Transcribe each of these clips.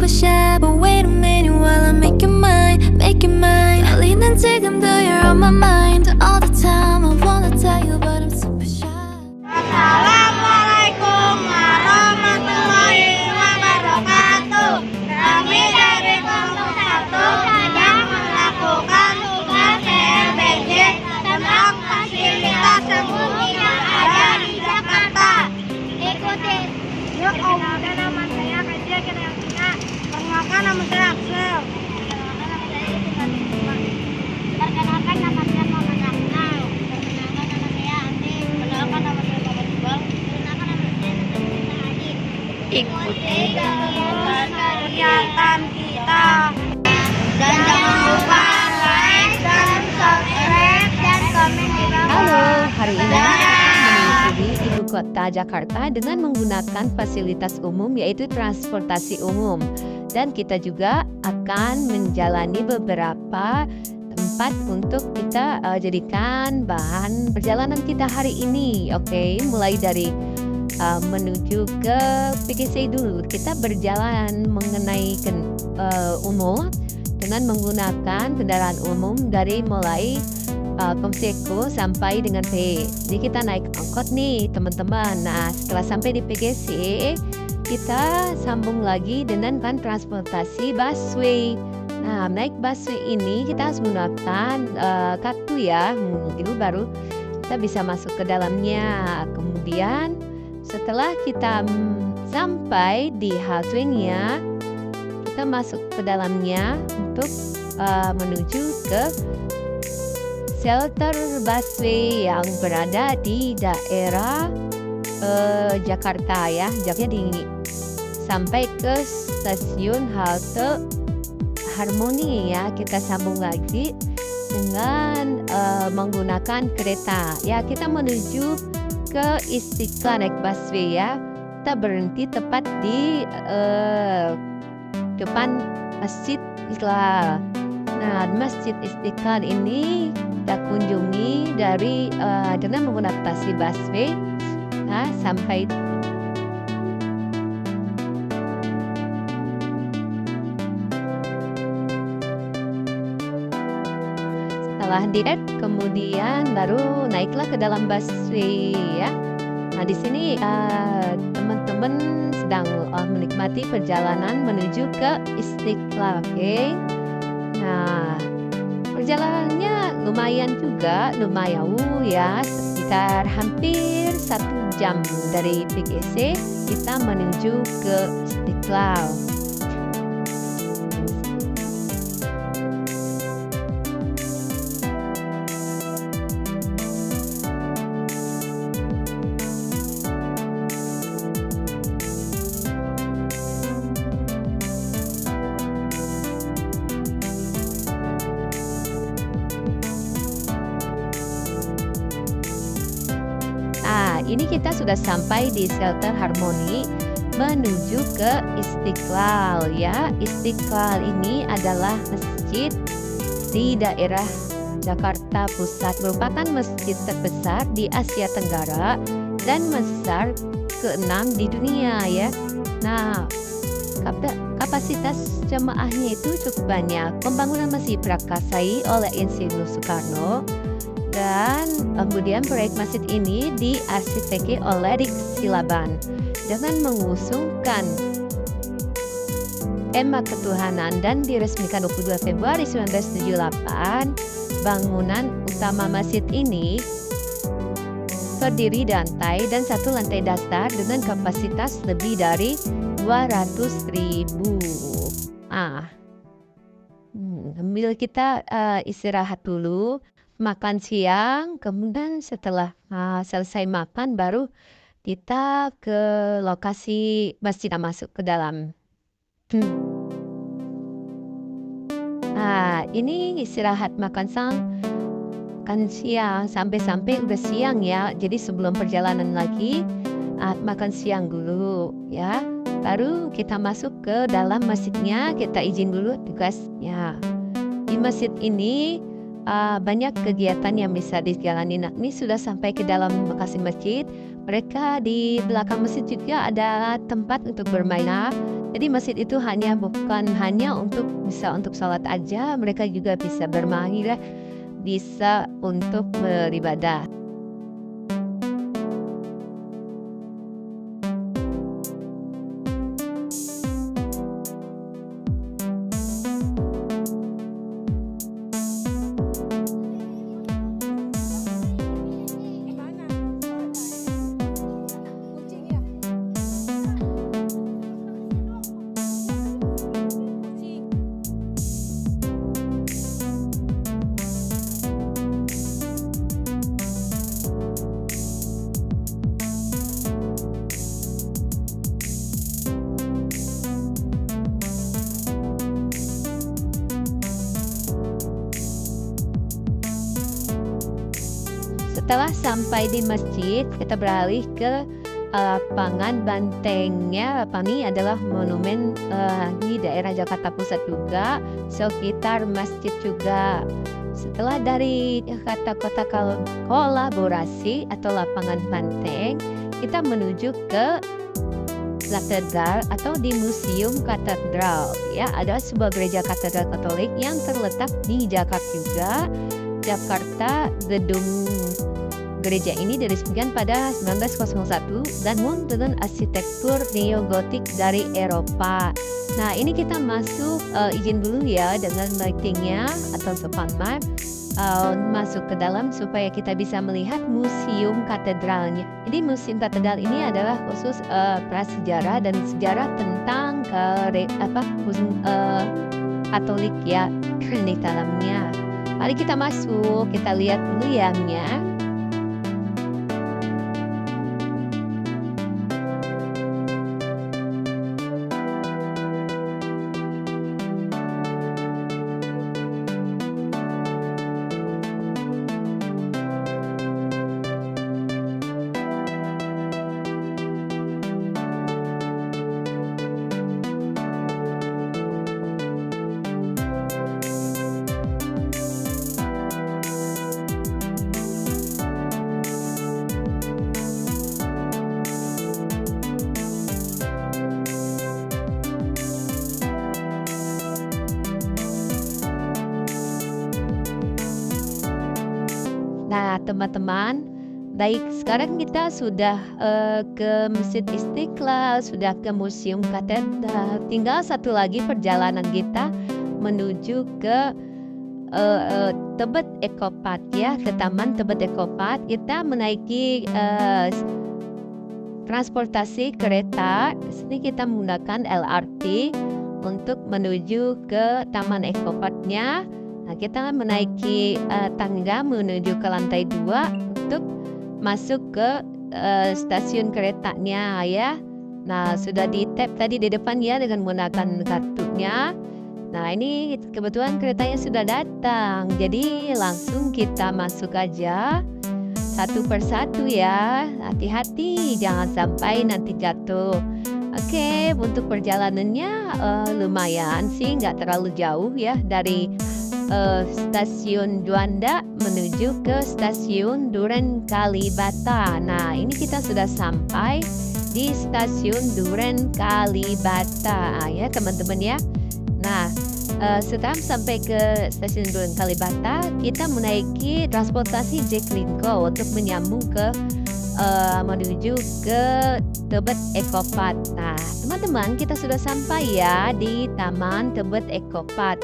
super shy, but wait a minute while I make you mine, make you mine. 떨리는 지금도 you're on my mind all the time. I wanna tell you, but I'm super shy. Assalamualaikum warahmatullahi wabarakatuh. Kami dari kelompok 1 sedang melakukan tugas CLBJ tentang fasilitas umum yang ada di Jakarta. Ikuti. Yuk, perkenalkan nama saya Kajia Kira-Kira. Perkenalkan nama saya Axel. Perkenalkan nama saya Muhammad Akmal. Perkenalkan nama saya Andi. Perkenalkan nama saya Muhammad Iqbal. Perkenalkan nama saya Nata Adi. Ikuti kegiatan kita. Dan jangan lupa like dan subscribe dan komen di bawah. Halo, hari ini menyusuri ibu kota Jakarta dengan menggunakan fasilitas umum yaitu transportasi umum. Dan kita juga akan menjalani beberapa tempat untuk kita jadikan bahan perjalanan kita hari ini. Oke, mulai dari menuju ke PGC dulu. Kita berjalan mengenai umum dengan menggunakan kendaraan umum dari mulai Komseko sampai dengan P. Jadi kita naik angkot nih teman-teman. Nah, setelah sampai di PGC, kita sambung lagi dengan transportasi busway. Nah, naik busway ini kita harus menggunakan kartu ya, dulu baru kita bisa masuk ke dalamnya. Kemudian setelah kita sampai di haltenya, kita masuk ke dalamnya untuk menuju ke shelter busway yang berada di daerah Jakarta ya. Jadi sampai ke stasiun halte Harmoni ya. Kita sambung lagi dengan menggunakan kereta ya. Kita menuju ke Istiqlal naik busway ya. Kita berhenti tepat di depan Masjid Istiqlal. Nah, Masjid Istiqlal ini kita kunjungi dari dengan menggunakan taksi busway. Nah, sampai setelah di-add, kemudian baru naiklah ke dalam busway ya. Nah, di sini teman-teman sedang menikmati perjalanan menuju ke Istiqlal, oke? Nah, perjalanannya lumayan juga, lumayan ya, sekitar hampir 1 jam dari PGC kita menuju ke Istiqlal. Ini kita sudah sampai di shelter Harmoni menuju ke Istiqlal ya. Istiqlal ini adalah masjid di daerah Jakarta Pusat, merupakan masjid terbesar di Asia Tenggara dan besar ke-6 di dunia ya. Nah, kapasitas jemaahnya itu cukup banyak. Pembangunan masih prakarsai oleh Insinyur Soekarno. Dan kemudian proyek masjid ini diarsiteki oleh Rik Silaban dengan mengusungkan tema ketuhanan dan diresmikan 22 Februari 1978. Bangunan utama masjid ini terdiri lantai dan 1 lantai dasar dengan kapasitas lebih dari 200.000. Sambil kita istirahat dulu, makan siang, kemudian setelah selesai makan baru kita ke lokasi masjid masuk ke dalam. Ini istirahat makan siang sampai udah siang ya. Jadi sebelum perjalanan lagi makan siang dulu ya. Baru kita masuk ke dalam masjidnya, kita izin dulu tugasnya. Di masjid ini banyak kegiatan yang bisa dijalani. Nah, ini sudah sampai ke dalam lokasi masjid. mereka di belakang masjid juga ada tempat untuk bermain. Jadi masjid itu bukan hanya untuk sholat aja, mereka juga bisa bermain, bisa untuk beribadah. Setelah sampai di masjid, kita beralih ke lapangan bantengnya. Lapangan ini adalah monumen di daerah Jakarta Pusat juga, sekitar masjid juga. Setelah dari kota kolaborasi atau lapangan banteng, kita menuju ke katedral atau di museum katedral. Ya, ada sebuah gereja katedral Katolik yang terletak di Jakarta juga. Jakarta, gedung gereja ini diresmikan pada 1901 dan dengan arsitektur neogotik dari Eropa. Nah, ini kita masuk, izin dulu ya dengan lightingnya atau soundman, masuk ke dalam supaya kita bisa melihat museum katedralnya. Jadi museum katedral ini adalah khusus prasejarah dan sejarah tentang Katolik ya di dalamnya. Mari kita masuk, kita lihat dulu ya. Nah, teman-teman, baik, sekarang kita sudah ke Masjid Istiqlal, sudah ke Museum Katedral. Tinggal satu lagi perjalanan kita menuju ke Tebet Eco Park ya, ke Taman Tebet Eco Park. Kita menaiki transportasi kereta. Di sini kita menggunakan LRT untuk menuju ke Taman Eco Park-nya. Nah, kita menaiki tangga menuju ke lantai 2 untuk masuk ke stasiun keretanya ya. Nah, sudah di-tap tadi di depan ya dengan menggunakan kartunya. Nah, ini kebetulan keretanya sudah datang. Jadi langsung kita masuk aja satu persatu ya. Hati-hati jangan sampai nanti jatuh. Oke, untuk perjalanannya lumayan sih, nggak terlalu jauh ya dari stasiun Juanda menuju ke stasiun Duren Kalibata. Nah, ini kita sudah sampai di stasiun Duren Kalibata ya teman-teman ya. Nah, setelah sampai ke stasiun Duren Kalibata, kita menaiki transportasi Jaklingko untuk menyambung ke menuju ke Tebet Eco Park. Nah, teman-teman, kita sudah sampai ya di Taman Tebet Eco Park.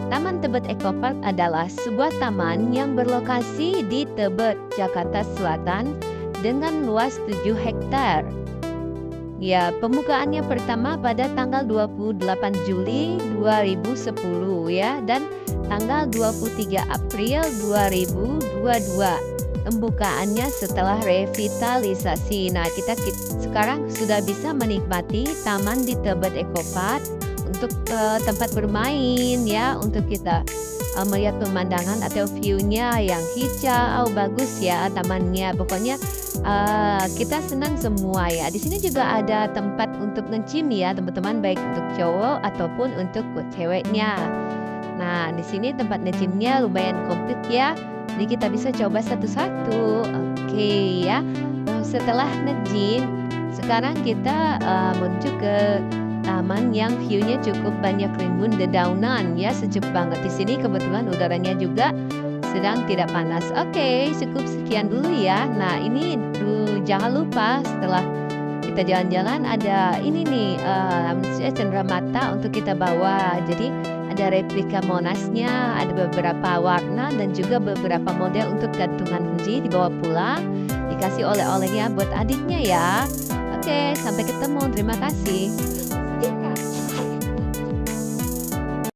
Taman Tebet Eco Park adalah sebuah taman yang berlokasi di Tebet, Jakarta Selatan dengan luas 7 hektar. Ya, pembukaannya pertama pada tanggal 28 Juli 2010 ya, dan tanggal 23 April 2022. Pembukaannya setelah revitalisasi. Nah, kita sekarang sudah bisa menikmati taman di Tebet Eco Park untuk tempat bermain ya, untuk kita melihat pemandangan atau view-nya yang hijau, bagus ya tamannya. Pokoknya kita senang semua ya. Di sini juga ada tempat untuk nge-gym ya teman-teman, baik untuk cowok ataupun untuk ceweknya. Nah, di sini tempat nge-gymnya lumayan komplit ya. Jadi kita bisa coba satu-satu. Oke ya. setelah nge-gym, sekarang kita menuju ke taman yang view-nya cukup banyak rimbun dedaunan ya, sejuk banget di sini. Kebetulan udaranya juga sedang tidak panas. Oke, cukup sekian dulu ya. Nah, ini jangan lupa setelah kita jalan-jalan ada ini nih cenderamata untuk kita bawa. Jadi ada replika Monasnya, ada beberapa warna dan juga beberapa model untuk gantungan Fuji dibawa pulang. Dikasih oleh-olehnya buat adiknya ya. Oke, sampai ketemu. Terima kasih.